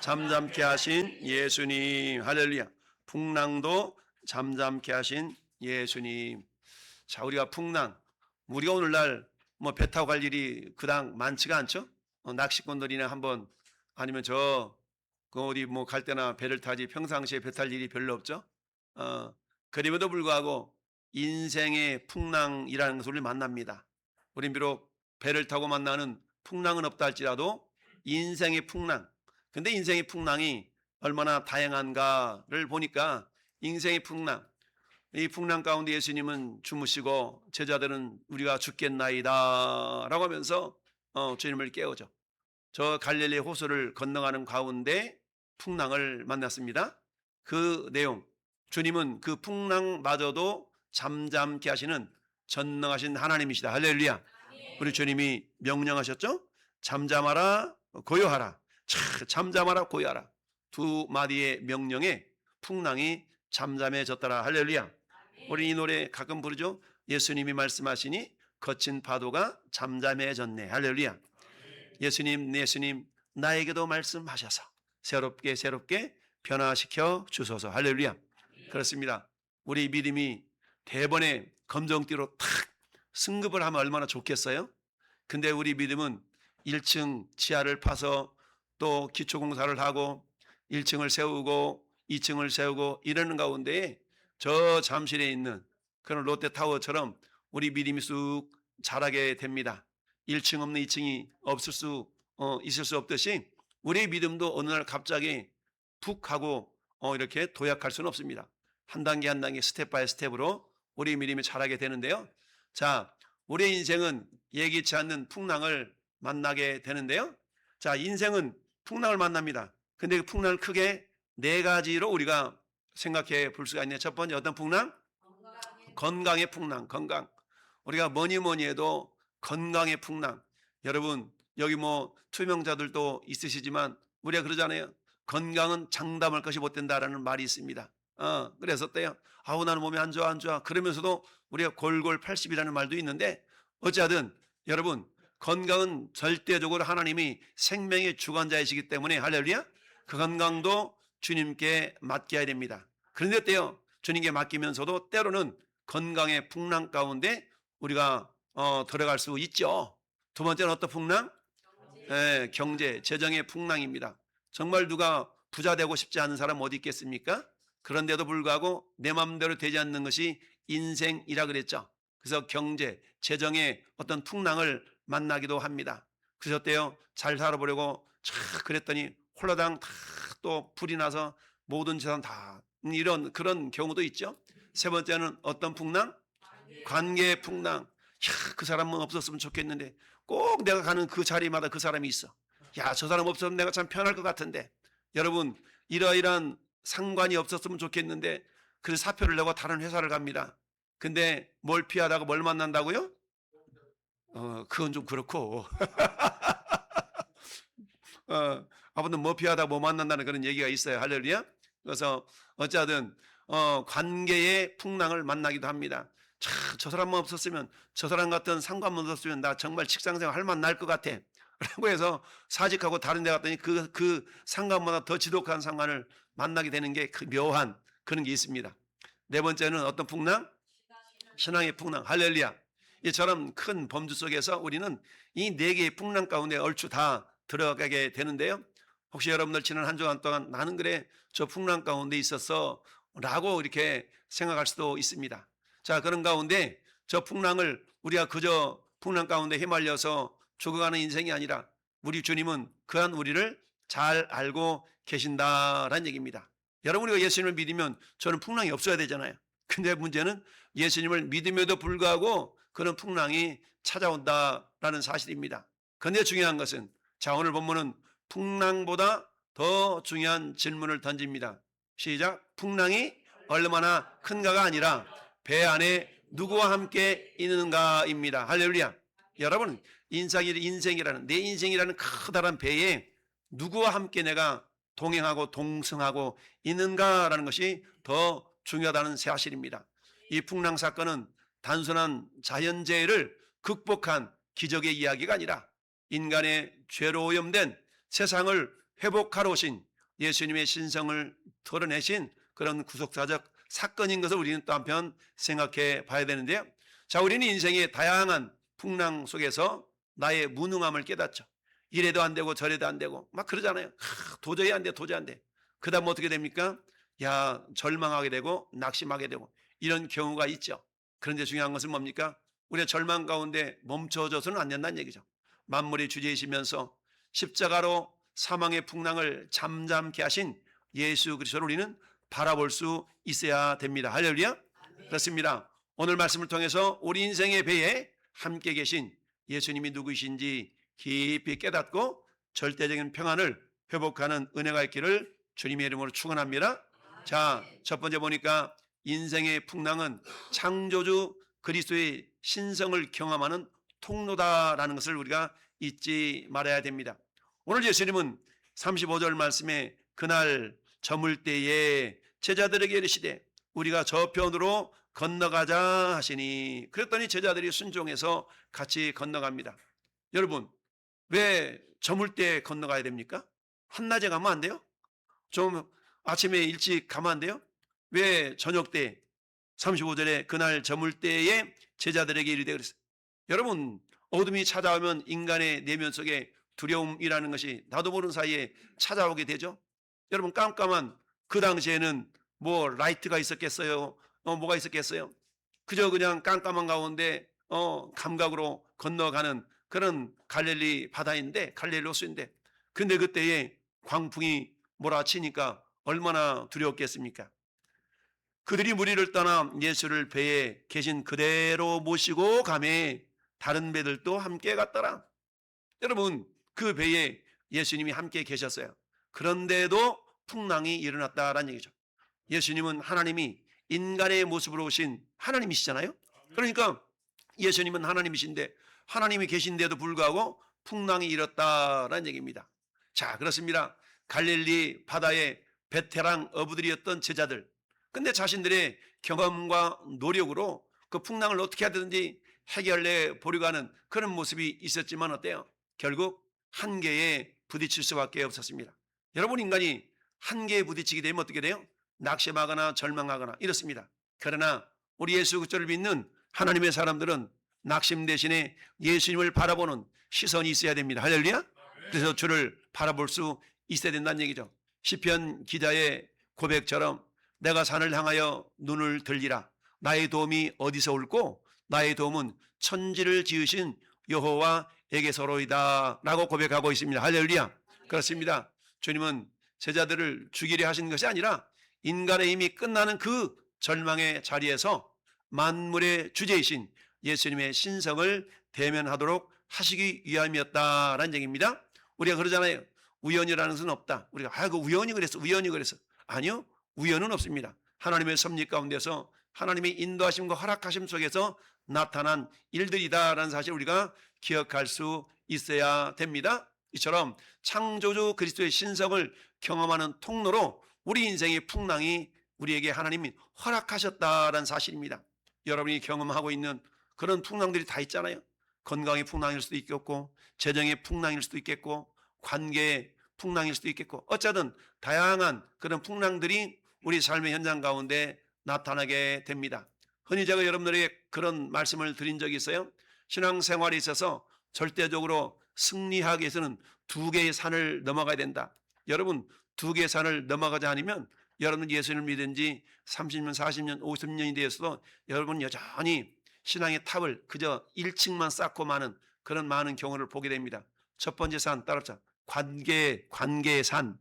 잠잠케 하신 예수님. 할렐루야. 풍랑도 잠잠케 하신 예수님. 자, 우리가 풍랑, 우리가 오늘날 뭐 배 타고 갈 일이 그닥 많지가 않죠. 낚시꾼들이나 한번 아니면 그 어디 뭐 갈 때나 배를 타지 평상시에 배 탈 일이 별로 없죠. 그럼에도 불구하고 인생의 풍랑이라는 것을 우리 만납니다. 우린 비록 배를 타고 만나는 풍랑은 없다 할지라도 인생의 풍랑, 근데 인생의 풍랑이 얼마나 다양한가를 보니까 인생의 풍랑, 이 풍랑 가운데 예수님은 주무시고 제자들은 우리가 죽겠나이다 라고 하면서 주님을 깨우죠. 저 갈릴리 호수를 건너가는 가운데 풍랑을 만났습니다. 그 내용, 주님은 그 풍랑마저도 잠잠케 하시는 전능하신 하나님이시다. 할렐루야. 우리 주님이 명령하셨죠? 잠잠하라, 고요하라. 잠잠하라, 고요하라. 두 마디의 명령에 풍랑이 잠잠해졌더라. 할렐루야. 우리 이 노래 가끔 부르죠. 예수님이 말씀하시니 거친 파도가 잠잠해졌네. 할렐루야. 예수님 나에게도 말씀하셔서 새롭게 변화시켜 주소서. 할렐루야. 그렇습니다. 우리 믿음이 대번에 검정띠로 탁 승급을 하면 얼마나 좋겠어요? 근데 우리 믿음은 1층 지하를 파서 또 기초공사를 하고 1층을 세우고 2층을 세우고 이러는 가운데 저 잠실에 있는 그런 롯데타워처럼 우리 믿음이 쑥 자라게 됩니다. 1층 없는 2층이 있을 수 없듯이 우리의 믿음도 어느 날 갑자기 푹 하고 이렇게 도약할 수는 없습니다. 한 단계 한 단계 스텝 바이 스텝으로 우리 믿음이 자라게 되는데요. 자, 우리의 인생은 예기치 않는 풍랑을 만나게 되는데요. 자, 인생은 풍랑을 만납니다. 근데 그 풍랑을 크게 네 가지로 우리가 생각해 볼 수가 있네요. 첫 번째 어떤 풍랑? 건강의 풍랑, 건강. 우리가 뭐니 해도 건강의 풍랑. 여러분, 여기 뭐 투명자들도 있으시지만 우리가 그러잖아요. 건강은 장담할 것이 못 된다라는 말이 있습니다. 그래서 어때요? 아우, 나는 몸이 안 좋아. 그러면서도 우리가 골골 80이라는 말도 있는데 어찌하든 여러분, 건강은 절대적으로 하나님이 생명의 주관자이시기 때문에 할렐루야. 그 건강도 주님께 맡겨야 됩니다. 그런데 어때요? 주님께 맡기면서도 때로는 건강의 풍랑 가운데 우리가 들어갈 수 있죠. 두 번째는 어떤 풍랑? 경제, 재정의 풍랑입니다. 정말 누가 부자 되고 싶지 않은 사람 어디 있겠습니까? 그런데도 불구하고 내 마음대로 되지 않는 것이 인생이라 그랬죠. 그래서 경제, 재정의 어떤 풍랑을 만나기도 합니다. 그래서 어때요? 잘 살아보려고 그랬더니 홀라당 다 또 불이 나서 모든 재산 다 이런 그런 경우도 있죠. 세 번째는 어떤 풍랑? 관계 풍랑. 그 사람은 없었으면 좋겠는데 꼭 내가 가는 그 자리마다 그 사람이 있어. 저 사람 없었으면 내가 참 편할 것 같은데. 여러분, 이러이러한 상관이 없었으면 좋겠는데 그래서 사표를 내고 다른 회사를 갑니다. 근데 뭘 피하다가 뭘 만난다고요? 그건 좀 그렇고. 아무튼 뭐 피하다 뭐 만난다는 그런 얘기가 있어요. 할렐루야. 그래서 어쨌든 관계의 풍랑을 만나기도 합니다. 저 사람만 없었으면, 저 사람 같은 상관만 없었으면 나 정말 직장생활 할 만 날 것 같아 라고 해서 사직하고 다른 데 갔더니 그 상관보다 더 지독한 상관을 만나게 되는 게 그 묘한 그런 게 있습니다. 네 번째는 어떤 풍랑? 신앙의 풍랑. 할렐루야. 이처럼 큰 범주 속에서 우리는 이 네 개의 풍랑 가운데 얼추 다 들어가게 되는데요. 혹시 여러분들 지난 한 주간 동안 나는 그래 저 풍랑 가운데 있었어 라고 이렇게 생각할 수도 있습니다. 자, 그런 가운데 저 풍랑을 우리가 그저 풍랑 가운데 휘말려서 죽어가는 인생이 아니라 우리 주님은 그한 우리를 잘 알고 계신다라는 얘기입니다. 여러분, 우리가 예수님을 믿으면 저는 풍랑이 없어야 되잖아요. 근데 문제는 예수님을 믿음에도 불구하고 그런 풍랑이 찾아온다라는 사실입니다. 그런데 중요한 것은, 자, 오늘 본문은 풍랑보다 더 중요한 질문을 던집니다. 시작. 풍랑이 얼마나 큰가가 아니라 배 안에 누구와 함께 있는가입니다. 할렐루야. 여러분, 인생이라는 내 인생이라는 커다란 배에 누구와 함께 내가 동행하고 동승하고 있는가라는 것이 더 중요하다는 사실입니다. 이 풍랑 사건은 단순한 자연재해를 극복한 기적의 이야기가 아니라 인간의 죄로 오염된 세상을 회복하러 오신 예수님의 신성을 드러내신 그런 구속사적 사건인 것을 우리는 또 한편 생각해 봐야 되는데요. 자, 우리는 인생의 다양한 풍랑 속에서 나의 무능함을 깨닫죠. 이래도 안 되고 저래도 안 되고 막 그러잖아요. 도저히 안 돼, 도저히 안 돼. 그 다음 어떻게 됩니까? 야, 절망하게 되고 낙심하게 되고 이런 경우가 있죠. 그런데 중요한 것은 뭡니까? 우리가 절망 가운데 멈춰져서는 안 된다는 얘기죠. 만물의 주제이시면서 십자가로 사망의 풍랑을 잠잠케 하신 예수 그리스도를 우리는 바라볼 수 있어야 됩니다. 할렐루야. 그렇습니다. 오늘 말씀을 통해서 우리 인생의 배에 함께 계신 예수님이 누구이신지 깊이 깨닫고 절대적인 평안을 회복하는 은혜가 있기를 주님의 이름으로 축원합니다. 자, 첫 번째 보니까 인생의 풍랑은 창조주 그리스도의 신성을 경험하는 통로다라는 것을 우리가 잊지 말아야 됩니다. 오늘 예수님은 35절 말씀에 그날 저물 때에 제자들에게 이르시되 우리가 저편으로 건너가자 하시니 그랬더니 제자들이 순종해서 같이 건너갑니다. 여러분, 왜 저물 때 건너가야 됩니까? 한낮에 가면 안 돼요? 좀 아침에 일찍 가면 안 돼요? 왜 저녁 때 35절에 그날 저물 때에 제자들에게 이르되 그랬어요. 여러분, 어둠이 찾아오면 인간의 내면 속에 두려움이라는 것이 나도 모르는 사이에 찾아오게 되죠. 여러분, 깜깜한 그 당시에는 뭐 라이트가 있었겠어요? 뭐가 있었겠어요? 그저 그냥 깜깜한 가운데 감각으로 건너가는 그런 갈릴리 바다인데, 갈릴리 호수인데, 근데 그때에 광풍이 몰아치니까 얼마나 두려웠겠습니까? 그들이 무리를 떠나 예수를 배에 계신 그대로 모시고 가매 다른 배들도 함께 갔더라. 여러분, 그 배에 예수님이 함께 계셨어요. 그런데도 풍랑이 일어났다라는 얘기죠. 예수님은 하나님이 인간의 모습으로 오신 하나님이시잖아요. 그러니까 예수님은 하나님이신데 하나님이 계신데도 불구하고 풍랑이 일었다라는 얘기입니다. 자, 그렇습니다. 갈릴리 바다의 베테랑 어부들이었던 제자들, 근데 자신들의 경험과 노력으로 그 풍랑을 어떻게 하든지 해결해 보려고 하는 그런 모습이 있었지만 어때요? 결국 한계에 부딪힐 수밖에 없었습니다. 여러분, 인간이 한계에 부딪히게 되면 어떻게 돼요? 낙심하거나 절망하거나 이렇습니다. 그러나 우리 예수 그리스도를 믿는 하나님의 사람들은 낙심 대신에 예수님을 바라보는 시선이 있어야 됩니다. 할렐루야. 그래서 주를 바라볼 수 있어야 된다는 얘기죠. 시편 기자의 고백처럼 내가 산을 향하여 눈을 들리라. 나의 도움이 어디서 올고 나의 도움은 천지를 지으신 여호와에게서로이다 라고 고백하고 있습니다. 할렐루야. 그렇습니다. 주님은 제자들을 죽이려 하신 것이 아니라 인간의 힘이 끝나는 그 절망의 자리에서 만물의 주제이신 예수님의 신성을 대면하도록 하시기 위함이었다라는 얘기입니다. 우리가 그러잖아요. 우연이라는 것은 없다. 우리가 그 우연히 그랬어, 우연히 그랬어. 아니요, 우연은 없습니다. 하나님의 섭리 가운데서 하나님의 인도하심과 허락하심 속에서 나타난 일들이다라는 사실 우리가 기억할 수 있어야 됩니다. 이처럼 창조주 그리스도의 신성을 경험하는 통로로 우리 인생의 풍랑이 우리에게 하나님이 허락하셨다라는 사실입니다. 여러분이 경험하고 있는 그런 풍랑들이 다 있잖아요. 건강의 풍랑일 수도 있겠고, 재정의 풍랑일 수도 있겠고, 관계의 풍랑일 수도 있겠고, 어쨌든 다양한 그런 풍랑들이 우리 삶의 현장 가운데 나타나게 됩니다. 흔히 제가 여러분들에게 그런 말씀을 드린 적이 있어요. 신앙생활에 있어서 절대적으로 승리하기 위해서는 두 개의 산을 넘어가야 된다. 여러분, 두 개의 산을 넘어가지 않으면 여러분 예수님을 믿은 지 30년, 40년, 50년이 되어서도 여러분 여전히 신앙의 탑을 그저 1층만 쌓고 마는 그런 많은 경우를 보게 됩니다. 첫 번째 산 따라합시다. 관계의 산.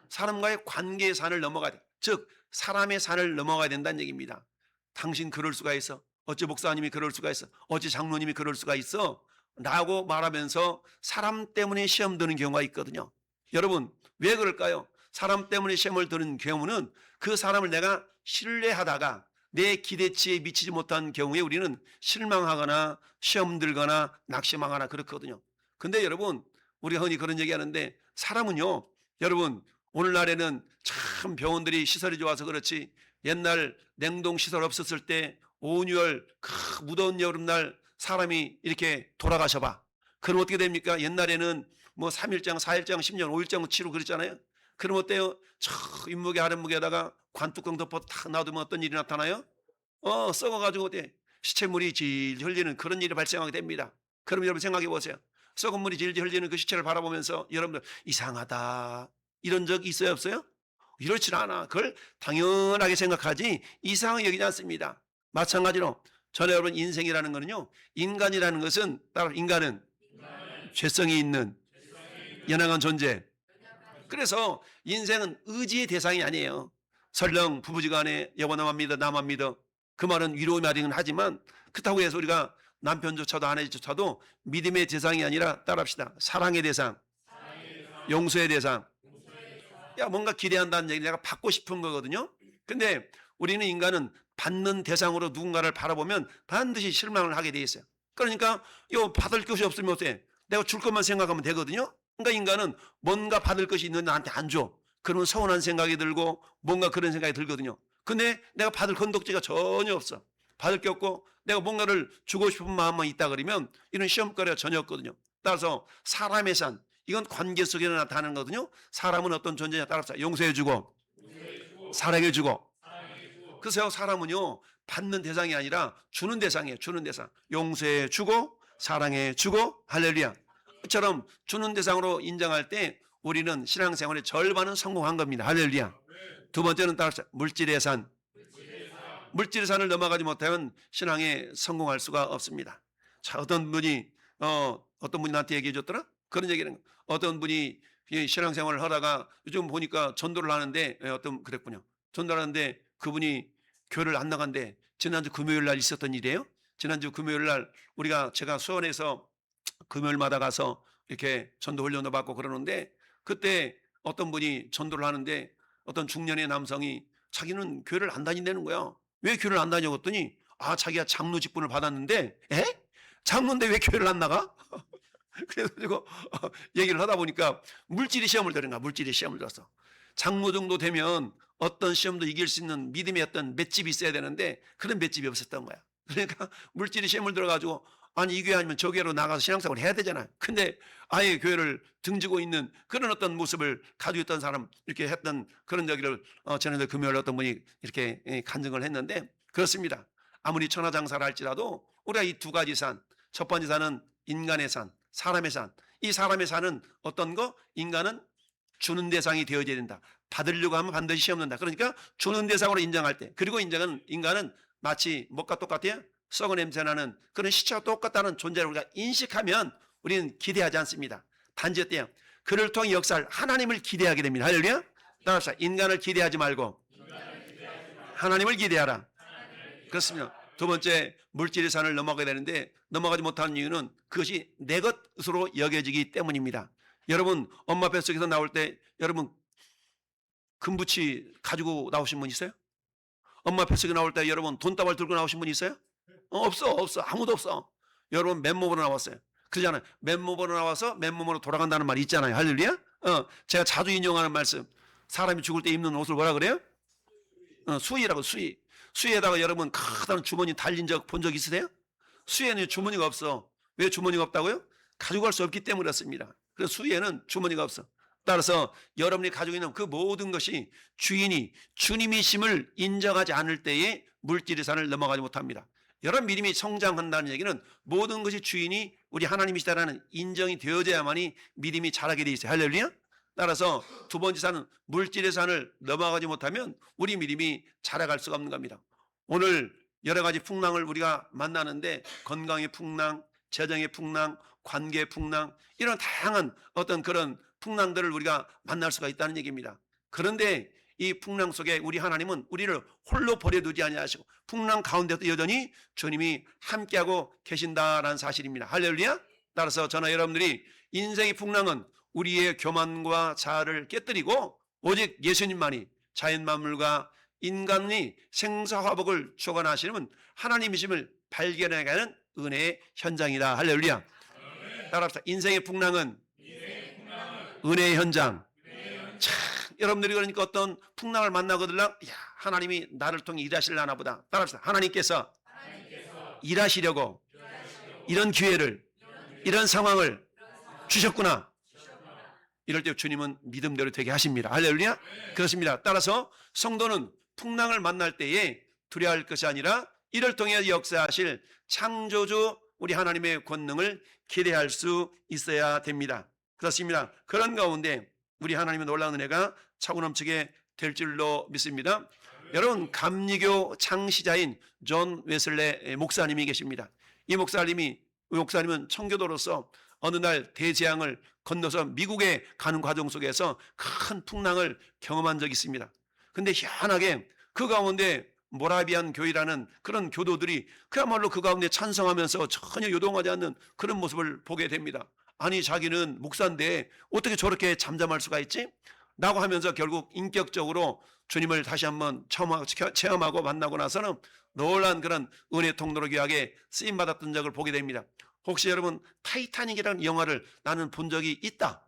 사람과의 관계의 산을 넘어가야 돼. 즉 사람의 산을 넘어가야 된다는 얘기입니다. 당신 그럴 수가 있어. 어찌 목사님이 그럴 수가 있어. 어찌 장로님이 그럴 수가 있어. 라고 말하면서 사람 때문에 시험 드는 경우가 있거든요. 여러분, 왜 그럴까요? 사람 때문에 시험을 드는 경우는 그 사람을 내가 신뢰하다가 내 기대치에 미치지 못한 경우에 우리는 실망하거나 시험 들거나 낙심하거나 그렇거든요. 근데 여러분, 우리가 흔히 그런 얘기 하는데 사람은요, 여러분, 오늘날에는 참 병원들이 시설이 좋아서 그렇지 옛날 냉동시설 없었을 때 5, 6월 무더운 여름날 사람이 이렇게 돌아가셔 봐. 그럼 어떻게 됩니까? 옛날에는 뭐 3일장, 4일장, 10년, 5일장 치료 그랬잖아요. 그럼 어때요? 저 윗목에 아랫목에다가 관뚜껑 덮어 탁 놔두면 어떤 일이 나타나요? 썩어가지고 어때? 시체물이 질질 흘리는 그런 일이 발생하게 됩니다. 그럼 여러분 생각해 보세요. 썩은 물이 질질 흘리는 그 시체를 바라보면서 여러분들 이상하다 이런 적 있어요 없어요? 이렇지 않아. 그걸 당연하게 생각하지 이상하게 여기지 않습니다. 마찬가지로 저는 여러분 인생이라는 거는요, 인간이라는 것은 따로 인간은 죄성이 있는 연약한 존재. 그래서 인생은 의지의 대상이 아니에요. 설령 부부지간에 여보 나만 믿어 나만 믿어 그 말은 위로의 말이긴 하지만 그렇다고 해서 우리가 남편조차도 아내조차도 믿음의 대상이 아니라 따라합시다. 사랑의 대상, 용서의 대상. 야, 뭔가 기대한다는 얘기 내가 받고 싶은 거거든요. 근데 우리는 인간은 받는 대상으로 누군가를 바라보면 반드시 실망을 하게 돼 있어요. 그러니까 이거 받을 것이 없으면 어때? 내가 줄 것만 생각하면 되거든요. 그러니까 인간은 뭔가 받을 것이 있는데 나한테 안 줘. 그러면 서운한 생각이 들고 뭔가 그런 생각이 들거든요. 근데 내가 받을 건덕지가 전혀 없어. 받을 게 없고 내가 뭔가를 주고 싶은 마음만 있다 그러면 이런 시험거리가 전혀 없거든요. 따라서 사람의 산, 이건 관계 속에 나타나는 거거든요. 사람은 어떤 존재냐 따라서 용서해주고 사랑해주고. 그래서 사람은요 받는 대상이 아니라 주는 대상이에요. 주는 대상. 용서해주고 사랑해주고 할렐루야. 처럼 주는 대상으로 인정할 때 우리는 신앙생활의 절반은 성공한 겁니다. 할렐루야. 두 번째는 따라서 물질의 산. 물질의 산을 넘어가지 못하면 신앙에 성공할 수가 없습니다. 자, 어떤 분이 나한테 얘기해 줬더라? 그런 얘기는 어떤 분이 신앙생활을 하다가 요즘 보니까 전도를 하는데 그랬군요. 전도를 하는데 그분이 교회를 안 나간대. 지난주 금요일 날 있었던 일이에요. 지난주 금요일 날 제가 수원에서 금요일마다 가서 이렇게 전도 훈련도 받고 그러는데 그때 어떤 분이 전도를 하는데 어떤 중년의 남성이 자기는 교회를 안 다닌다는 거야. 왜 교회를 안 다녀? 그랬더니 자기가 장로 직분을 받았는데 장로인데 왜 교회를 안 나가? 그래가지고 얘기를 하다 보니까 물질이 시험을 들은 거야. 물질이 시험을 들었어. 장로 정도 되면 어떤 시험도 이길 수 있는 믿음의 어떤 맷집이 있어야 되는데 그런 맷집이 없었던 거야. 그러니까 물질이 시험을 들어가지고 아니 이 교회 아니면 저 교회로 나가서 신앙생활을 해야 되잖아요. 근데 아예 교회를 등지고 있는 그런 어떤 모습을 가지고 있던 사람 이렇게 했던 그런 얘기를 전에 금요일 어떤 분이 이렇게 간증을 했는데 그렇습니다. 아무리 천하장사를 할지라도 우리가 이 두 가지 산, 첫 번째 산은 인간의 산, 사람의 산. 이 사람의 산은 어떤 거? 인간은 주는 대상이 되어져야 된다. 받으려고 하면 반드시 시험 는다. 그러니까 주는 대상으로 인정할 때 그리고 인간은 마치 뭐가 똑같아요? 썩은 냄새나는 그런 시체와 똑같다는 존재를 우리가 인식하면 우리는 기대하지 않습니다. 단지 어때요? 그를 통해 역사할 하나님을 기대하게 됩니다. 할렐루야. 따라서 인간을 기대하지 말고 하나님을 기대하라. 그렇습니다. 두 번째 물질의 산을 넘어가게 되는데 넘어가지 못하는 이유는 그것이 내 것으로 여겨지기 때문입니다. 여러분 엄마 뱃속에서 나올 때 여러분 금부치 가지고 나오신 분 있어요? 엄마 뱃속에 나올 때 여러분 돈다발 들고 나오신 분 있어요? 없어. 아무도 없어. 여러분 맨몸으로 나왔어요. 그러잖아요. 맨몸으로 나와서 맨몸으로 돌아간다는 말이 있잖아요. 할렐루야. 제가 자주 인용하는 말씀. 사람이 죽을 때 입는 옷을 뭐라 그래요? 수의라고 수의. 수의에다가 여러분 크다란 주머니 달린 적 본 적 있으세요? 수의에는 주머니가 없어. 왜 주머니가 없다고요? 가지고 갈 수 없기 때문에 그렇습니다. 그래서 수의에는 주머니가 없어. 따라서 여러분이 가지고 있는 그 모든 것이 주인이 주님이심을 인정하지 않을 때에 물질의 산을 넘어가지 못합니다. 여러분 믿음이 성장한다는 얘기는 모든 것이 주인이 우리 하나님이시다라는 인정이 되어져야만이 믿음이 자라게 돼 있어요. 할렐루야. 따라서 두 번째 산은 물질의 산을 넘어가지 못하면 우리 믿음이 자라갈 수가 없는 겁니다. 오늘 여러 가지 풍랑을 우리가 만나는데 건강의 풍랑, 재정의 풍랑, 관계의 풍랑 이런 다양한 어떤 그런 풍랑들을 우리가 만날 수가 있다는 얘기입니다. 그런데 이 풍랑 속에 우리 하나님은 우리를 홀로 버려두지 아니하시고 풍랑 가운데도 여전히 주님이 함께하고 계신다라는 사실입니다. 할렐루야. 따라서 저나 여러분들이 인생의 풍랑은 우리의 교만과 자아를 깨뜨리고 오직 예수님만이 자연 만물과 인간이 생사화복을 주관하시는 하나님이심을 발견하게 하는 은혜의 현장이다. 할렐루야. 따라합시다. 인생의 풍랑은 은혜의 현장. 참, 여러분들이 그러니까 어떤 풍랑을 만나거들랑 야, 하나님이 나를 통해 일하실라나 보다. 따라합시다. 하나님께서 일하시려고 이런 기회를 이런 상황을 주셨구나. 이럴 때 주님은 믿음대로 되게 하십니다. 할렐루야. 그렇습니다. 따라서 성도는 풍랑을 만날 때에 두려워할 것이 아니라 이를 통해 역사하실 창조주 우리 하나님의 권능을 기대할 수 있어야 됩니다. 그렇습니다. 그런 가운데 우리 하나님의 놀라운 은혜가 차고 넘치게 될 줄로 믿습니다. 여러분, 감리교 창시자인 존 웨슬레 목사님이 계십니다. 이 목사님은 청교도로서 어느 날 대재앙을 건너서 미국에 가는 과정 속에서 큰 풍랑을 경험한 적이 있습니다. 근데 희한하게 그 가운데 모라비안 교회라는 그런 교도들이 그야말로 그 가운데 찬성하면서 전혀 요동하지 않는 그런 모습을 보게 됩니다. 아니, 자기는 목사인데 어떻게 저렇게 잠잠할 수가 있지? 라고 하면서 결국 인격적으로 주님을 다시 한번 체험하고 만나고 나서는 놀란 그런 은혜 통로로 귀하게 쓰임받았던 적을 보게 됩니다. 혹시 여러분 타이타닉이라는 영화를 나는 본 적이 있다.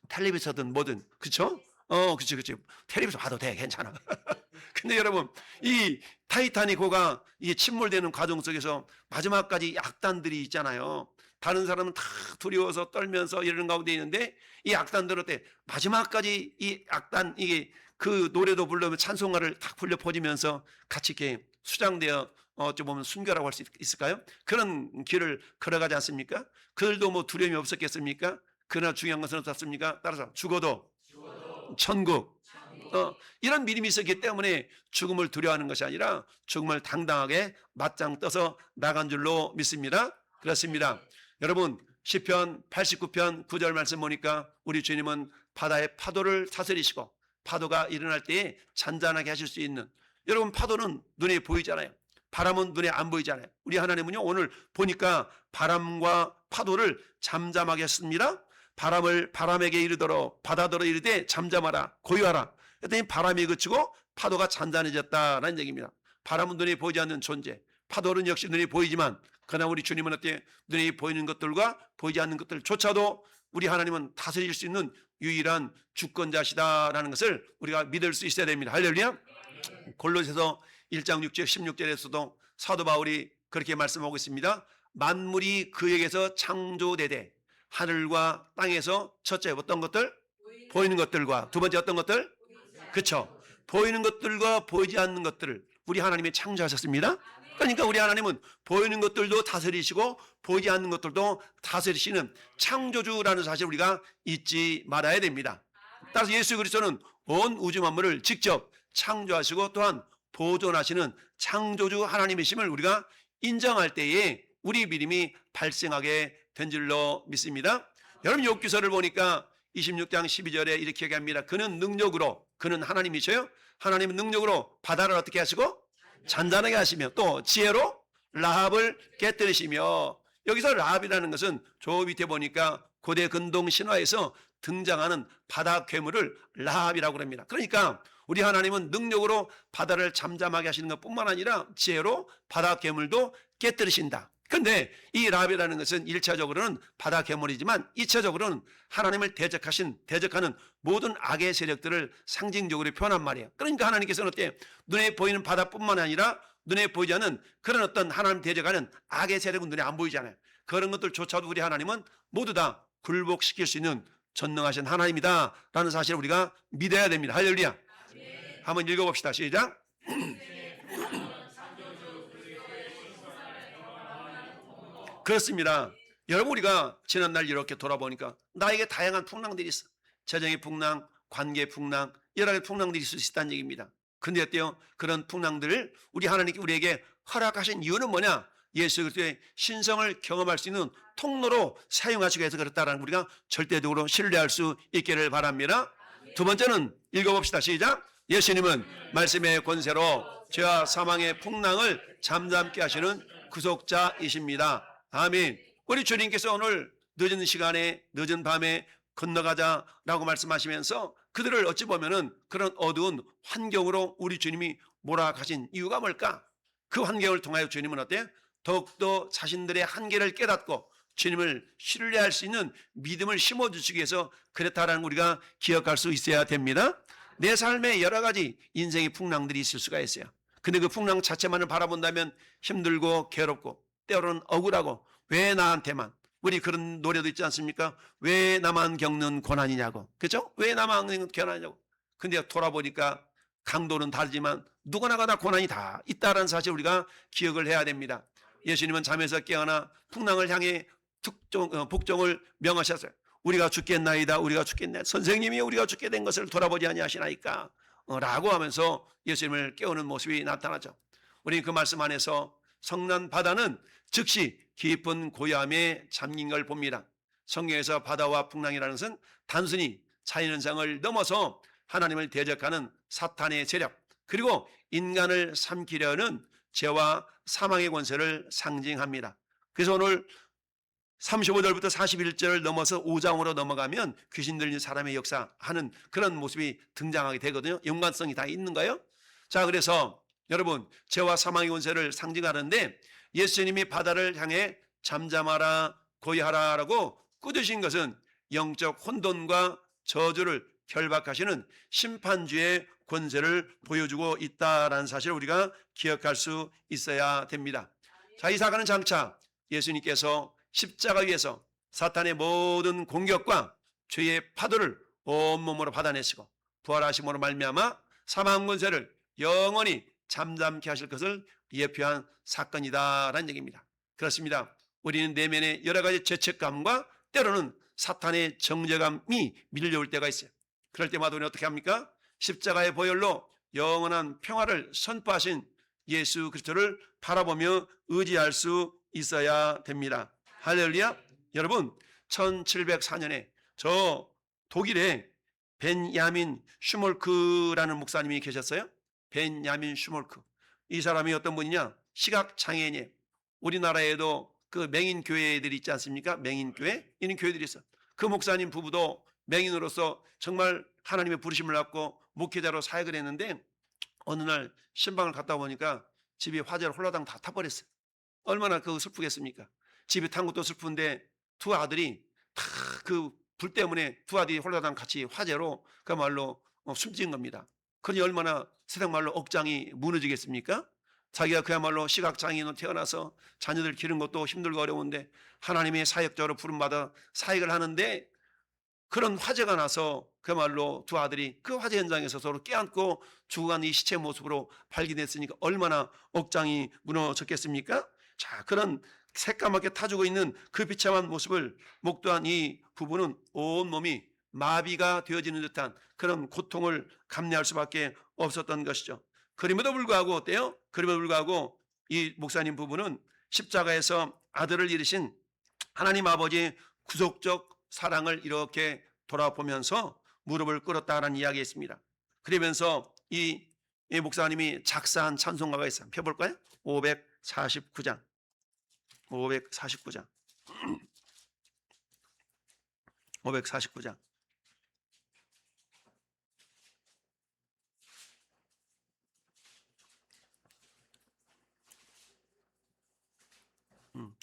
텔레비전이든 뭐든, 그쵸? 그치. 텔레비전 봐도 돼, 괜찮아. 근데 여러분, 이 타이타닉호가 이 침몰되는 과정 속에서 마지막까지 악단들이 있잖아요. 다른 사람은 다 두려워서 떨면서 이러는 가운데 있는데 이 악단들은 때 마지막까지 이 악단, 이게 그 노래도 부르면 찬송가를 딱 불려 퍼지면서 같이 이렇게 수장되어 어찌 보면 순교라고 할 수 있을까요? 그런 길을 걸어가지 않습니까? 그들도 뭐 두려움이 없었겠습니까? 그러나 중요한 것은 어떻습니까? 따라서 죽어도 천국. 이런 믿음이 있었기 때문에 죽음을 두려워하는 것이 아니라 죽음을 당당하게 맞짱 떠서 나간 줄로 믿습니다. 그렇습니다. 여러분, 시편 89편 9절 말씀 보니까 우리 주님은 바다의 파도를 다스리시고 파도가 일어날 때에 잔잔하게 하실 수 있는, 여러분 파도는 눈에 보이잖아요. 바람은 눈에 안 보이잖아요. 우리 하나님은요, 오늘 보니까 바람과 파도를 잠잠하게 했습니다. 바람에게 이르도록 바다더러 이르되 잠잠하라, 고요하라. 그랬더니 바람이 그치고 파도가 잔잔해졌다라는 얘기입니다. 바람은 눈에 보이지 않는 존재, 파도는 역시 눈에 보이지만 그러나 우리 주님은 어때? 눈에 보이는 것들과 보이지 않는 것들조차도 우리 하나님은 다스릴 수 있는 유일한 주권자시다라는 것을 우리가 믿을 수 있어야 됩니다. 할렐루야. 골로새서 1장 6절 16절에서도 사도 바울이 그렇게 말씀하고 있습니다. 만물이 그에게서 창조되되 하늘과 땅에서 첫째 어떤 것들? 보이는 것들과 두 번째 어떤 것들? 그렇죠. 보이는 것들과 보이지 않는 것들을 우리 하나님이 창조하셨습니다. 그러니까 우리 하나님은 보이는 것들도 다스리시고 보이지 않는 것들도 다스리시는 창조주라는 사실을 우리가 잊지 말아야 됩니다. 따라서 예수 그리스도는 온 우주 만물을 직접 창조하시고 또한 보존하시는 창조주 하나님이심을 우리가 인정할 때에 우리 믿음이 발생하게 된 줄로 믿습니다. 여러분, 욥기서를 보니까 26장 12절에 이렇게 얘기합니다. 그는 능력으로, 그는 하나님이셔요. 하나님은 능력으로 바다를 어떻게 하시고 잔잔하게 하시며 또 지혜로 라합을 깨뜨리시며, 여기서 라합이라는 것은 저 밑에 보니까 고대 근동 신화에서 등장하는 바다 괴물을 라합이라고 합니다. 그러니까 우리 하나님은 능력으로 바다를 잠잠하게 하시는 것뿐만 아니라 지혜로 바다 괴물도 깨뜨리신다. 그런데 이 라합이라는 것은 1차적으로는 바다 괴물이지만 2차적으로는 하나님을 대적하는 모든 악의 세력들을 상징적으로 표현한 말이에요. 그러니까 하나님께서는 어때요? 눈에 보이는 바다뿐만 아니라 눈에 보이지 않는 그런 어떤 하나님 대적하는 악의 세력은 눈에 안 보이잖아요. 그런 것들조차도 우리 하나님은 모두 다 굴복시킬 수 있는 전능하신 하나님이다 라는 사실을 우리가 믿어야 됩니다. 할렐루야. 한번 읽어봅시다. 시작. 그렇습니다. 여러분, 우리가 지난날 이렇게 돌아보니까 나에게 다양한 풍랑들이 있어. 재정의 풍랑, 관계의 풍랑, 여러 가지 풍랑들이 있을 수 있다는 얘기입니다. 근데 어때요? 그런 풍랑들을 우리 하나님께 우리에게 허락하신 이유는 뭐냐? 예수 그리스도의 신성을 경험할 수 있는 통로로 사용하시기 위해서 그렇다라는 우리가 절대적으로 신뢰할 수 있기를 바랍니다. 두 번째는 읽어봅시다. 시작. 예수님은 말씀의 권세로 죄와 사망의 풍랑을 잠잠케 하시는 구속자이십니다. 아멘. 우리 주님께서 오늘 늦은 시간에 늦은 밤에 건너가자라고 말씀하시면서 그들을 어찌 보면은 그런 어두운 환경으로 우리 주님이 몰아가신 이유가 뭘까? 그 환경을 통하여 주님은 어때요? 더욱더 자신들의 한계를 깨닫고 주님을 신뢰할 수 있는 믿음을 심어주시기 위해서 그렇다라는 우리가 기억할 수 있어야 됩니다. 내 삶에 여러 가지 인생의 풍랑들이 있을 수가 있어요. 근데 그 풍랑 자체만을 바라본다면 힘들고 괴롭고 때로는 억울하고 왜 나한테만, 우리 그런 노래도 있지 않습니까? 왜 나만 겪는 고난이냐고. 그죠? 왜 나만 겪는 고난이냐고. 근데 돌아보니까 강도는 다르지만 누구나가 다 고난이 다 있다는 사실 우리가 기억을 해야 됩니다. 예수님은 잠에서 깨어나 풍랑을 향해 복종을 명하셨어요. 우리가 죽겠나이다. 우리가 죽겠나이다. 선생님이 우리가 죽게 된 것을 돌아보지 아니하시나이까 라고 하면서 예수님을 깨우는 모습이 나타나죠. 우리 그 말씀 안에서 성난 바다는 즉시 깊은 고요함에 잠긴 걸 봅니다. 성경에서 바다와 풍랑이라는 것은 단순히 자연현상을 넘어서 하나님을 대적하는 사탄의 세력, 그리고 인간을 삼키려는 죄와 사망의 권세를 상징합니다. 그래서 오늘 35절부터 41절을 넘어서 5장으로 넘어가면 귀신 들린 사람의 역사하는 그런 모습이 등장하게 되거든요. 연관성이 다 있는가요? 자, 그래서 여러분, 죄와 사망의 권세를 상징하는데 예수님이 바다를 향해 잠잠하라 고요하라라고 꾸짖으신 것은 영적 혼돈과 저주를 결박하시는 심판주의 권세를 보여주고 있다라는 사실을 우리가 기억할 수 있어야 됩니다. 자, 이 사건은 장차 예수님께서 십자가 위에서 사탄의 모든 공격과 죄의 파도를 온몸으로 받아내시고 부활하심으로 말미암아 사망 권세를 영원히 잠잠케 하실 것을 예표한 사건이다라는 얘기입니다. 그렇습니다. 우리는 내면의 여러 가지 죄책감과 때로는 사탄의 정죄감이 밀려올 때가 있어요. 그럴 때마다 우리는 어떻게 합니까? 십자가의 보혈로 영원한 평화를 선포하신 예수 그리스도를 바라보며 의지할 수 있어야 됩니다. 할렐루야. 여러분, 1704년에 저 독일에 벤야민 슈몰크라는 목사님이 계셨어요. 벤야민 슈몰크. 이 사람이 어떤 분이냐? 시각장애인이에요. 우리나라에도 그 맹인교회들이 있지 않습니까? 맹인교회? 이런 교회들이 있어요. 그 목사님 부부도 맹인으로서 정말 하나님의 부르심을 받고 목회자로 사역을 했는데 어느 날 신방을 갔다 보니까 집이 화재로 홀라당 다 타버렸어요. 얼마나 그 슬프겠습니까? 집이 탄 것도 슬픈데 두 아들이 다 그 불 때문에 두 아들이 홀라당 같이 화재로 그야말로 숨진 겁니다. 그러니 얼마나 세상 말로 억장이 무너지겠습니까? 자기가 그야말로 시각장애인으로 태어나서 자녀들 기르는 것도 힘들고 어려운데 하나님의 사역자로 부름받아 사역을 하는데 그런 화재가 나서 그야말로 두 아들이 그 화재 현장에서 서로 껴안고 죽어간 이 시체 모습으로 발견했으니까 얼마나 억장이 무너졌겠습니까? 자, 그런 새까맣게 타주고 있는 그 비참한 모습을 목도한 이 부부는 온몸이 마비가 되어지는 듯한 그런 고통을 감내할 수밖에 없었던 것이죠. 그럼에도 불구하고 어때요? 그럼에도 불구하고 이 목사님 부부는 십자가에서 아들을 잃으신 하나님 아버지의 구속적 사랑을 이렇게 돌아보면서 무릎을 꿇었다라는 이야기가 있습니다. 그러면서 이 목사님이 작사한 찬송가가 있어요. 펴볼까요? 549장. 549장. 549장.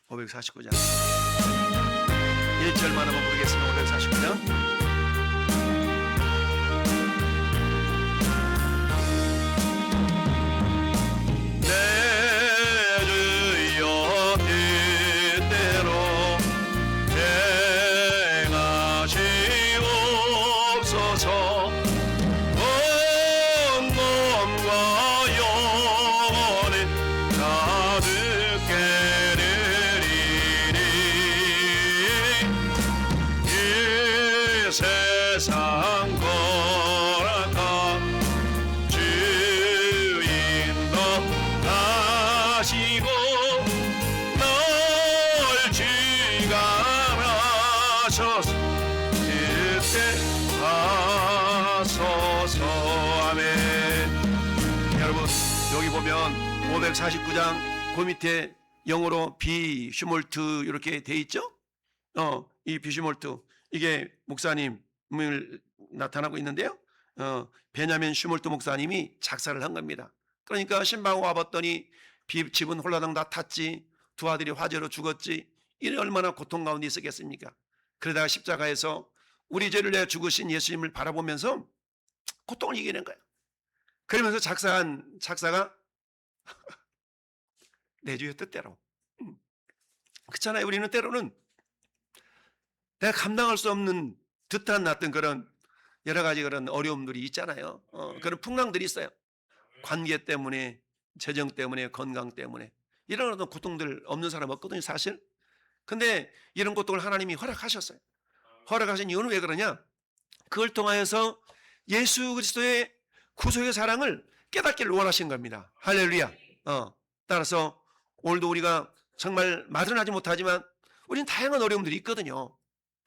549장. 1절만 한번 부르겠습니다. 549장. 여기 보면 549장 그 밑에 영어로 비 슈몰트 이렇게 돼 있죠? 이 비 슈몰트 이게 목사님을 나타나고 있는데요. 베냐민 슈몰트 목사님이 작사를 한 겁니다. 그러니까 신방 와봤더니 집은 홀라당 다 탔지, 두 아들이 화재로 죽었지, 이는 얼마나 고통 가운데 있었겠습니까? 그러다가 십자가에서 우리 죄를 내어 죽으신 예수님을 바라보면서 고통을 이겨낸 거예요. 그러면서 작사한 작사가 내 주의 뜻대로. 그렇잖아요. 우리는 때로는 내가 감당할 수 없는 듯한 어떤 그런 여러 가지 그런 어려움들이 있잖아요. 그런 풍랑들이 있어요. 관계 때문에, 재정 때문에, 건강 때문에 이런 어떤 고통들 없는 사람 없거든요, 사실. 근데 이런 고통을 하나님이 허락하셨어요. 허락하신 이유는 왜 그러냐? 그걸 통하여서 예수 그리스도의 구속의 사랑을 깨닫기를 원하신 겁니다. 할렐루야. 따라서 오늘도 우리가 정말 말은 하지 못하지만 우리는 다양한 어려움들이 있거든요.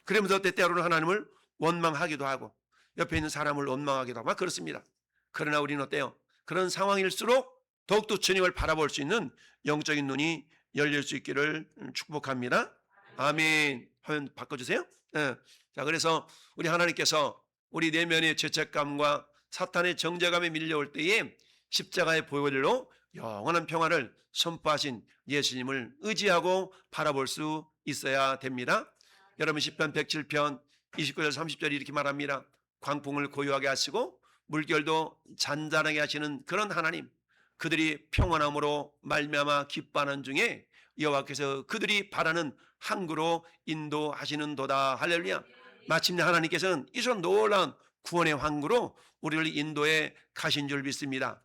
그러면서 때때로는 하나님을 원망하기도 하고 옆에 있는 사람을 원망하기도 하고 그렇습니다. 그러나 우리는 어때요? 그런 상황일수록 더욱더 주님을 바라볼 수 있는 영적인 눈이 열릴 수 있기를 축복합니다. 아멘. 화면 바꿔주세요. 네. 자, 그래서 우리 하나님께서 우리 내면의 죄책감과 사탄의 정죄감에 밀려올 때에 십자가의 보혈로 영원한 평화를 선포하신 예수님을 의지하고 바라볼 수 있어야 됩니다. 여러분 시편 107편 29절 30절 이렇게 말합니다. 광풍을 고요하게 하시고 물결도 잔잔하게 하시는 그런 하나님, 그들이 평안함으로 말미암아 기뻐하는 중에 여호와께서 그들이 바라는 항구로 인도하시는도다. 할렐루야. 마침내 하나님께서는 이런 놀라운 구원의 항구로 우리를 인도해 가신 줄 믿습니다.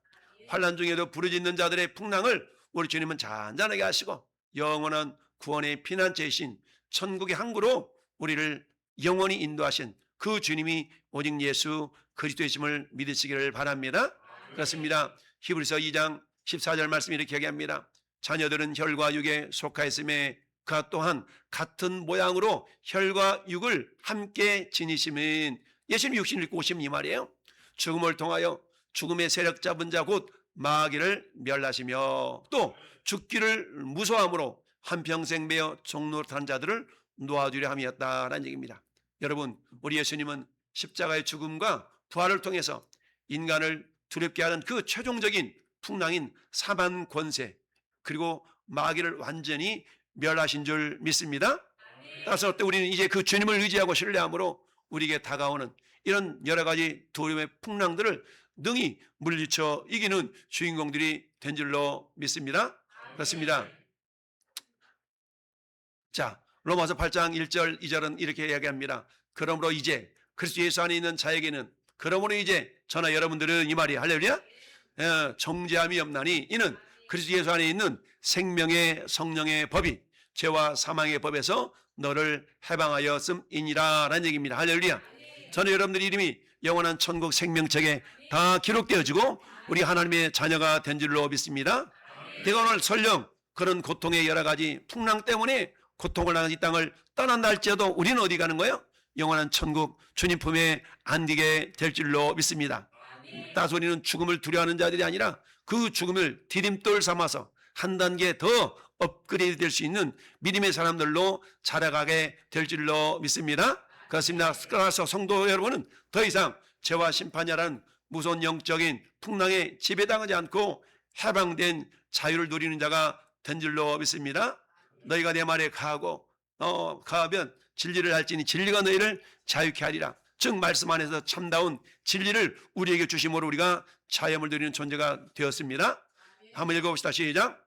환난 중에도 부르짖는 자들의 풍랑을 우리 주님은 잔잔하게 하시고 영원한 구원의 피난처이신 천국의 항구로 우리를 영원히 인도하신 그 주님이 오직 예수 그리스도이심을 믿으시기를 바랍니다. 그렇습니다. 히브리서 2장 14절 말씀이 이렇게 얘기합니다. 자녀들은 혈과 육에 속하였음에 그가 또한 같은 모양으로 혈과 육을 함께 지니시면 예수님 육신을 입고 오시면 이 말이에요. 죽음을 통하여 죽음의 세력 잡은 자 곧 마귀를 멸하시며 또 죽기를 무서워함으로 한평생 매어 종노릇한 자들을 놓아주려 함이었다라는 얘기입니다. 여러분, 우리 예수님은 십자가의 죽음과 부활을 통해서 인간을 두렵게 하는 그 최종적인 풍랑인 사만 권세 그리고 마귀를 완전히 멸하신 줄 믿습니다. 따라서 우리는 이제 그 주님을 의지하고 신뢰함으로 우리에게 다가오는 이런 여러 가지 두려움의 풍랑들을 능히 물리쳐 이기는 주인공들이 된 줄로 믿습니다. 그렇습니다. 자, 로마서 8장 1절 2절은 이렇게 이야기합니다. 그러므로 이제 그리스도 예수 안에 있는 자에게는 그러므로 이제 저나 여러분들은 이 말이 할렐루야 정죄함이 없나니 이는 그리스도 예수 안에 있는 생명의 성령의 법이 죄와 사망의 법에서 너를 해방하였음이니라 라는 얘기입니다. 할렐루야. 저는 여러분들의 이름이 영원한 천국 생명책에 다 기록되어지고 우리 하나님의 자녀가 된 줄로 믿습니다. 내가 오늘 설령 그런 고통의 여러 가지 풍랑 때문에 고통을 당한 이 땅을 떠난다 할지라도 우리는 어디 가는 거예요? 영원한 천국 주님 품에 안기게 될 줄로 믿습니다. 따라서 우리는 죽음을 두려워하는 자들이 아니라 그 죽음을 디딤돌 삼아서 한 단계 더 업그레이드 될 수 있는 믿음의 사람들로 자라가게 될 줄로 믿습니다. 그렇습니다. 그래서 성도 여러분은 더 이상 죄와 심판이라는 무서운 영적인 풍랑에 지배당하지 않고 해방된 자유를 누리는 자가 된 줄로 믿습니다. 너희가 내 말에 가하면 진리를 할지니 진리가 너희를 자유케 하리라. 즉 말씀 안에서 참다운 진리를 우리에게 주심으로 우리가 자유함을 누리는 존재가 되었습니다. 한번 읽어봅시다. 시작.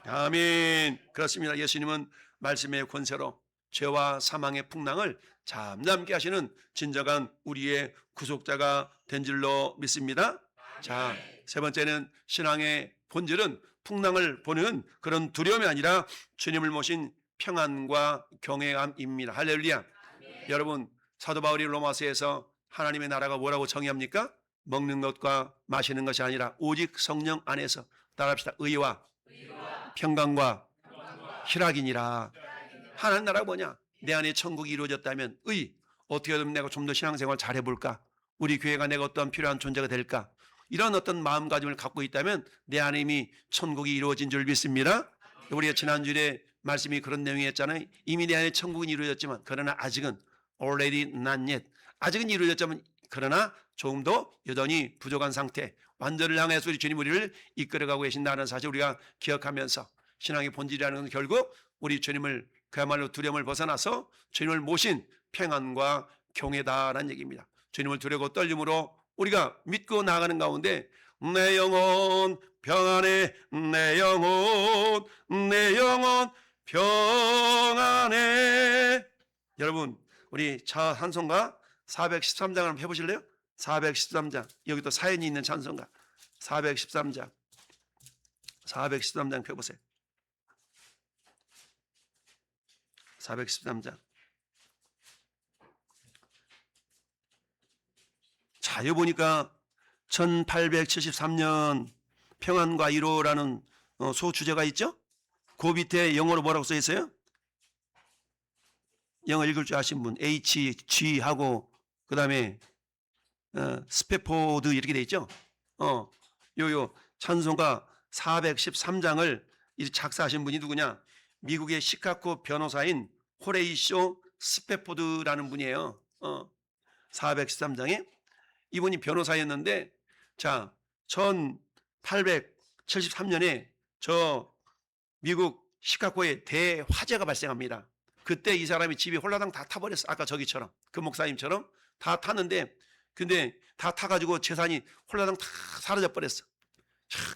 아멘. 그렇습니다. 예수님은 말씀의 권세로 죄와 사망의 풍랑을 잠잠케 하시는 진정한 우리의 구속자가 된 줄로 믿습니다. 자, 세 번째는 신앙의 본질은 풍랑을 보는 그런 두려움이 아니라 주님을 모신 평안과 경외함입니다. 할렐루야. 여러분, 사도 바울이 로마서에서 하나님의 나라가 뭐라고 정의합니까? 먹는 것과 마시는 것이 아니라 오직 성령 안에서 따라합시다. 의와 평강과 희락이니라. 하나님 나라가 뭐냐? 내 안에 천국이 이루어졌다면 어떻게 하면 내가 좀 더 신앙생활 잘해볼까? 우리 교회가 내가 어떤 필요한 존재가 될까? 이런 어떤 마음가짐을 갖고 있다면 내 안에 이미 천국이 이루어진 줄 믿습니다. 우리가 지난주에 말씀이 그런 내용이었잖아요. 이미 내 안에 천국은 이루어졌지만 그러나 아직은 already not yet. 아직은 이루어졌지만 그러나 조금 더 여전히 부족한 상태. 완전을 향해서 우리 주님 우리를 이끌어가고 계신다는 사실 우리가 기억하면서 신앙의 본질이라는 건 결국 우리 주님을 그야말로 두려움을 벗어나서 주님을 모신 평안과 경외다라는 얘기입니다. 주님을 두려고 떨림으로 우리가 믿고 나아가는 가운데 내 영혼 평안해. 내 영혼 평안해. 여러분, 우리 찬송가 413장을 한번 해보실래요? 413장. 여기 또 사연이 있는 찬송가 413장. 413장 펴보세요. 413장. 자, 여기 보니까 1873년 평안과 위로라는 소주제가 있죠? 그 밑에 영어로 뭐라고 써 있어요? 영어 읽을 줄 아시는 분, H, G하고 그 다음에 스페포드 이렇게 돼 있죠? 요 찬송가 413장을 작사하신 분이 누구냐? 미국의 시카고 변호사인 호레이쇼 스페포드라는 분이에요. 413장에 이분이 변호사였는데, 자, 1873년에 저 미국 시카고에 대화재가 발생합니다. 그때 이 사람이 집이 홀라당 다 타버렸어. 아까 저기처럼, 그 목사님처럼 다 탔는데, 근데 다 타가지고 재산이 홀라당 다 사라져 버렸어.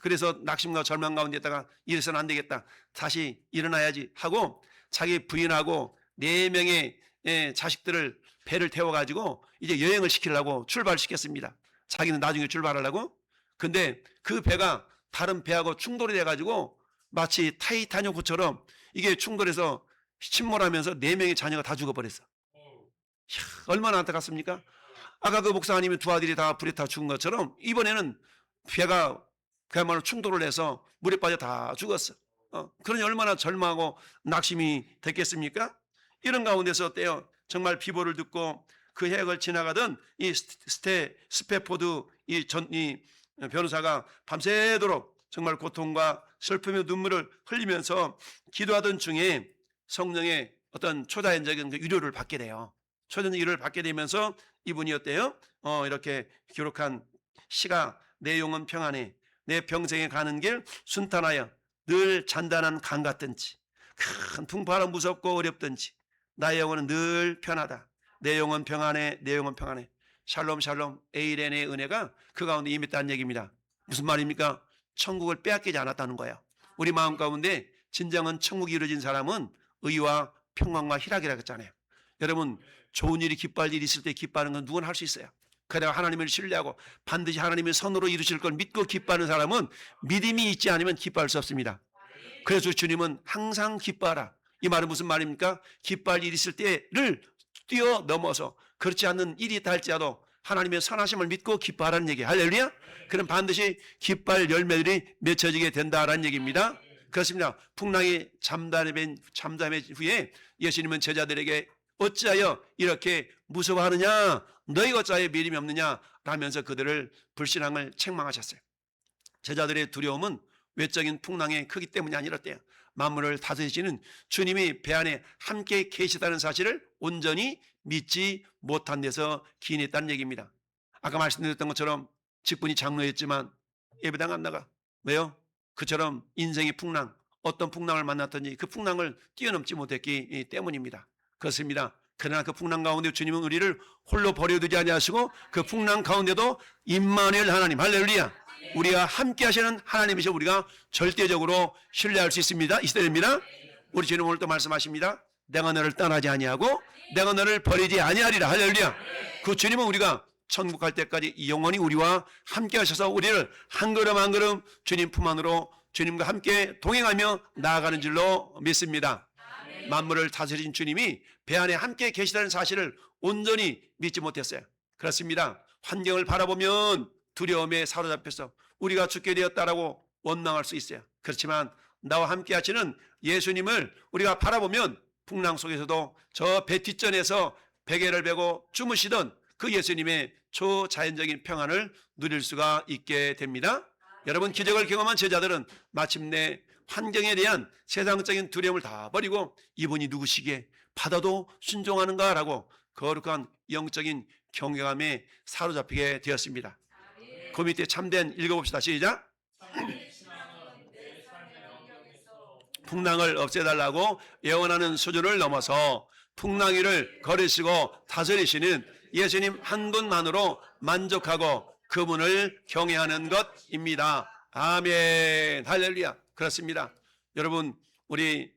그래서 낙심과 절망 가운데 있다가 이래서는 안 되겠다, 다시 일어나야지 하고 자기 부인하고 4명의 자식들을 배를 태워가지고 이제 여행을 시키려고 출발시켰습니다. 자기는 나중에 출발하려고. 근데 그 배가 다른 배하고 충돌이 돼가지고 마치 타이타닉호처럼 이게 충돌해서 침몰하면서 4명의 자녀가 다 죽어버렸어. 얼마나 안타깝습니까? 아까 그 목사님의 두 아들이 다 불에 타 죽은 것처럼 이번에는 배가 그야말로 충돌을 해서 물에 빠져 다 죽었어. 그러니 얼마나 절망하고 낙심이 됐겠습니까? 이런 가운데서 어때요? 정말 비보를 듣고 그 해역을 지나가던 이 스페포드 이 변호사가 밤새도록 정말 고통과 슬픔의 눈물을 흘리면서 기도하던 중에 성령의 어떤 초자연적인 위로를 받게 돼요. 초자연적 위로를 받게 되면서 이분이 어때요? 이렇게 기록한 시가 내 영혼 평안해. 내 평생에 가는 길 순탄하여 늘 잔단한 강 같든지 큰 풍파는 무섭고 어렵든지 나의 영혼은 늘 편하다. 내 영혼 평안해. 내 영혼 평안해. 샬롬 샬롬 에이렌의 은혜가 그 가운데 임했다는 얘기입니다. 무슨 말입니까? 천국을 빼앗기지 않았다는 거예요. 우리 마음 가운데 진정한 천국이 이루어진 사람은 의와 평안과 희락이라고 했잖아요. 여러분, 좋은 일이 기뻐할 일이 있을 때 기뻐하는 건 누구나 할 수 있어요. 그래야 하나님을 신뢰하고 반드시 하나님의 선으로 이루실 걸 믿고 기뻐하는 사람은 믿음이 있지 않으면 기뻐할 수 없습니다. 그래서 주님은 항상 기뻐하라. 이 말은 무슨 말입니까? 기뻐할 일이 있을 때를 뛰어넘어서 그렇지 않는 일이 있다 할지라도 하나님의 선하심을 믿고 기뻐하라는 얘기예요. 할렐루야. 그럼 반드시 기뻐할 열매들이 맺혀지게 된다라는 얘기입니다. 그렇습니다. 풍랑이 잠잠해 후에 예수님은 제자들에게 어찌하여 이렇게 무서워하느냐? 너희가 어찌하여 믿음이 없느냐? 라면서 그들을 불신앙을 책망하셨어요. 제자들의 두려움은 외적인 풍랑의 크기 때문이 아니었대요. 만물을 다스리시는 주님이 배 안에 함께 계시다는 사실을 온전히 믿지 못한 데서 기인했다는 얘기입니다. 아까 말씀드렸던 것처럼 직분이 장로였지만 예배당 안 나가. 왜요? 그처럼 인생의 풍랑, 어떤 풍랑을 만났든지 그 풍랑을 뛰어넘지 못했기 때문입니다. 그렇습니다. 그러나 그 풍랑 가운데 주님은 우리를 홀로 버려두지 아니하시고 그 풍랑 가운데도 임마누엘 하나님, 할렐루야, 우리가 함께 하시는 하나님이셔 우리가 절대적으로 신뢰할 수 있습니다. 이 시대입니다. 우리 주님 오늘 또 말씀하십니다. 내가 너를 떠나지 아니하고 내가 너를 버리지 아니하리라. 할렐루야. 그 주님은 우리가 천국 갈 때까지 영원히 우리와 함께 하셔서 우리를 한 걸음 한 걸음 주님 품 안으로 주님과 함께 동행하며 나아가는 줄로 믿습니다. 만물을 다스리신 주님이 배 안에 함께 계시다는 사실을 온전히 믿지 못했어요. 그렇습니다. 환경을 바라보면 두려움에 사로잡혀서 우리가 죽게 되었다라고 원망할 수 있어요. 그렇지만 나와 함께 하시는 예수님을 우리가 바라보면 풍랑 속에서도 저 배 뒷전에서 베개를 베고 주무시던 그 예수님의 초자연적인 평안을 누릴 수가 있게 됩니다. 여러분, 기적을 경험한 제자들은 마침내 환경에 대한 세상적인 두려움을 다 버리고 이분이 누구시기에 바다도 순종하는가라고 거룩한 영적인 경외감에 사로잡히게 되었습니다. 그 밑에 참된 읽어봅시다. 시작. 풍랑을 없애달라고 예언하는 수준을 넘어서 풍랑이를 거르시고 다스리시는 예수님 한 분만으로 만족하고 그분을 경외하는 것입니다. 아멘. 할렐루야. 그렇습니다. 여러분, 우리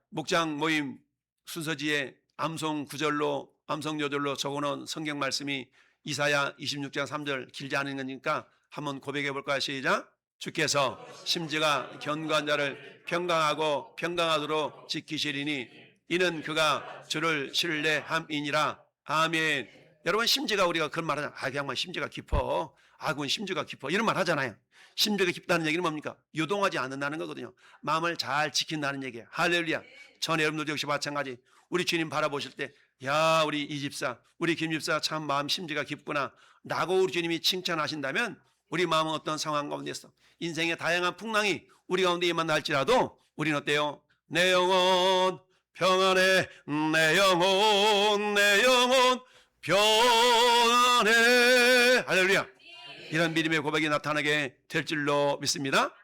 목장 모임 순서지에 암송 구절로, 암송 요절로 적어놓은 성경 말씀이 이사야 26장 3절, 길지 않은 거니까 한번 고백해 볼까요? 시작. 주께서 심지가 견고한 자를 평강하고 평강하도록 지키시리니 이는 그가 주를 신뢰함이니라. 아멘. 여러분, 심지가, 우리가 그런 말 하잖아요. 아, 그냥 심지가 깊어. 아, 그건 심지가 깊어. 이런 말 하잖아요. 심지가 깊다는 얘기는 뭡니까? 요동하지 않는다는 거거든요. 마음을 잘 지킨다는 얘기예요. 할렐루야. 전 여러분들 역시 마찬가지. 우리 주님 바라보실 때, 야, 우리 이 집사, 우리 김 집사 참 마음 심지가 깊구나 라고 우리 주님이 칭찬하신다면 우리 마음은 어떤 상황 가운데서 인생의 다양한 풍랑이 우리 가운데 임한날지라도 우리는 어때요? 내 영혼 평안해, 내 영혼, 내 영혼 평안해. 할렐루야. 이런 믿음의 고백이 나타나게 될 줄로 믿습니다.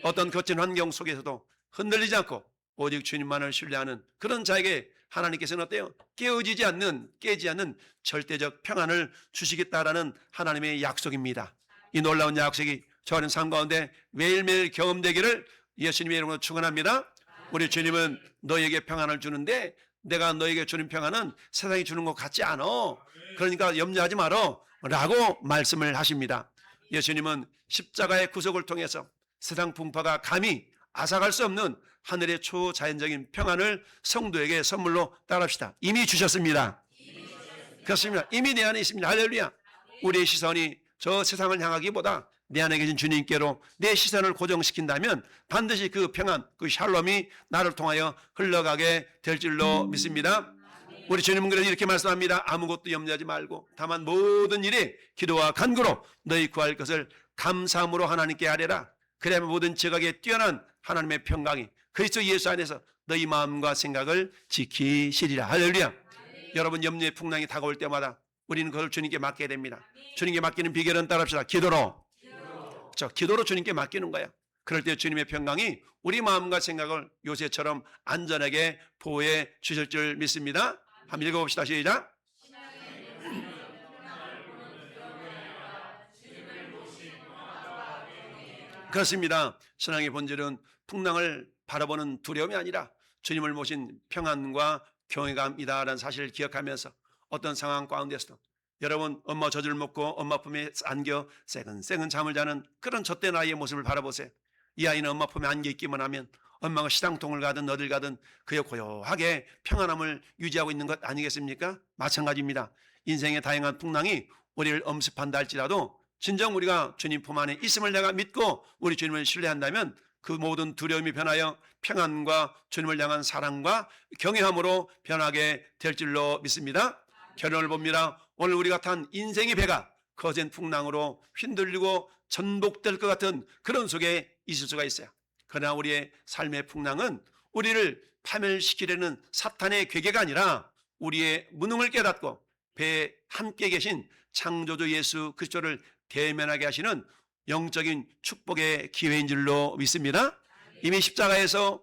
어떤 거친 환경 속에서도 흔들리지 않고 오직 주님만을 신뢰하는 그런 자에게 하나님께서는 어때요? 깨지 않는 절대적 평안을 주시겠다라는 하나님의 약속입니다. 이 놀라운 약속이 저는 삶 가운데 매일매일 경험되기를 예수님의 이름으로 축원합니다. 우리 주님은 너에게 평안을 주는데 내가 너에게 주는 평안은 세상이 주는 것 같지 않아. 그러니까 염려하지 마라 라고 말씀을 하십니다. 예수님은 십자가의 구속을 통해서 세상 풍파가 감히 앗아갈 수 없는 하늘의 초자연적인 평안을 성도에게 선물로 따릅시다. 이미 주셨습니다. 그렇습니다. 이미 내 안에 있습니다. 할렐루야. 우리의 시선이 저 세상을 향하기보다 내 안에 계신 주님께로 내 시선을 고정시킨다면 반드시 그 평안, 그 샬롬이 나를 통하여 흘러가게 될 줄로 믿습니다. 우리 주님은 그래서 이렇게 말씀합니다. 아무것도 염려하지 말고 다만 모든 일에 기도와 간구로 너희 구할 것을 감사함으로 하나님께 아뢰라. 그래야만 모든 지각에 뛰어난 하나님의 평강이 그리스도 예수 안에서 너희 마음과 생각을 지키시리라. 할렐루야. 여러분, 염려의 풍랑이 다가올 때마다 우리는 그걸 주님께 맡게 됩니다. 주님께 맡기는 비결은 따릅시다. 기도로. 기도로 주님께 맡기는 거야. 그럴 때 주님의 평강이 우리 마음과 생각을 요새처럼 안전하게 보호해 주실 줄 믿습니다. 한번 읽어봅시다. 시작. 그렇습니다. 신앙의 본질은 풍랑을 바라보는 두려움이 아니라 주님을 모신 평안과 경외감이다라는 사실을 기억하면서 어떤 상황 가운데서도 여러분, 엄마 젖을 먹고 엄마 품에 안겨 새근새근 잠을 자는 그런 젖된 아이의 모습을 바라보세요. 이 아이는 엄마 품에 안겨 있기만 하면 엄마가 시장통을 가든 어딜 가든 그의 고요하게 평안함을 유지하고 있는 것 아니겠습니까? 마찬가지입니다. 인생의 다양한 풍랑이 우리를 엄습한다 할지라도 진정 우리가 주님 품 안에 있음을 내가 믿고 우리 주님을 신뢰한다면 그 모든 두려움이 변하여 평안과 주님을 향한 사랑과 경외함으로 변하게 될 줄로 믿습니다. 결론을 봅니다. 오늘 우리가 탄 인생의 배가 거센 풍랑으로 휘둘리고 전복될 것 같은 그런 속에 있을 수가 있어요. 그러나 우리의 삶의 풍랑은 우리를 파멸시키려는 사탄의 괴계가 아니라 우리의 무능을 깨닫고 배에 함께 계신 창조주 예수 그리스도를 대면하게 하시는 영적인 축복의 기회인 줄로 믿습니다. 이미 십자가에서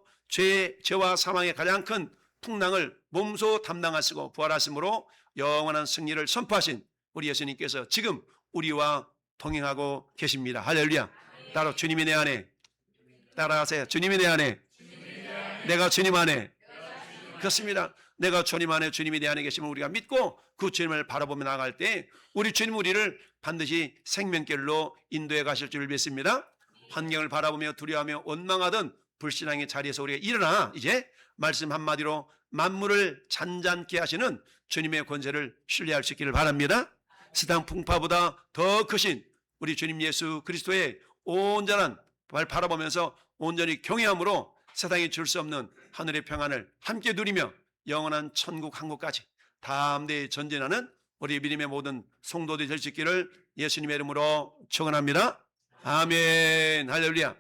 죄와 사망의 가장 큰 풍랑을 몸소 담당하시고 부활하심으로 영원한 승리를 선포하신 우리 예수님께서 지금 우리와 동행하고 계십니다. 할렐루야. 따로 주님이 내 안에, 따라하세요. 주님이 내 안에, 내가 주님 안에. 그렇습니다. 내가 주님 안에, 주님이 내 안에 계시면 우리가 믿고 그 주님을 바라보며 나아갈 때 우리 주님 우리를 반드시 생명길로 인도해 가실 줄 믿습니다. 환경을 바라보며 두려워하며 원망하던 불신앙의 자리에서 우리가 일어나 이제 말씀 한마디로 만물을 잔잔케 하시는 주님의 권세를 신뢰할 수 있기를 바랍니다. 세상 풍파보다 더 크신 우리 주님 예수 그리스도의 온전한 말 바라보면서 온전히 경외함으로 세상이 줄 수 없는 하늘의 평안을 함께 누리며 영원한 천국 한 곳까지 담대히 전진하는 우리 믿음의 모든 성도들이 될 수 있기를 예수님의 이름으로 축원합니다. 아멘. 할렐루야.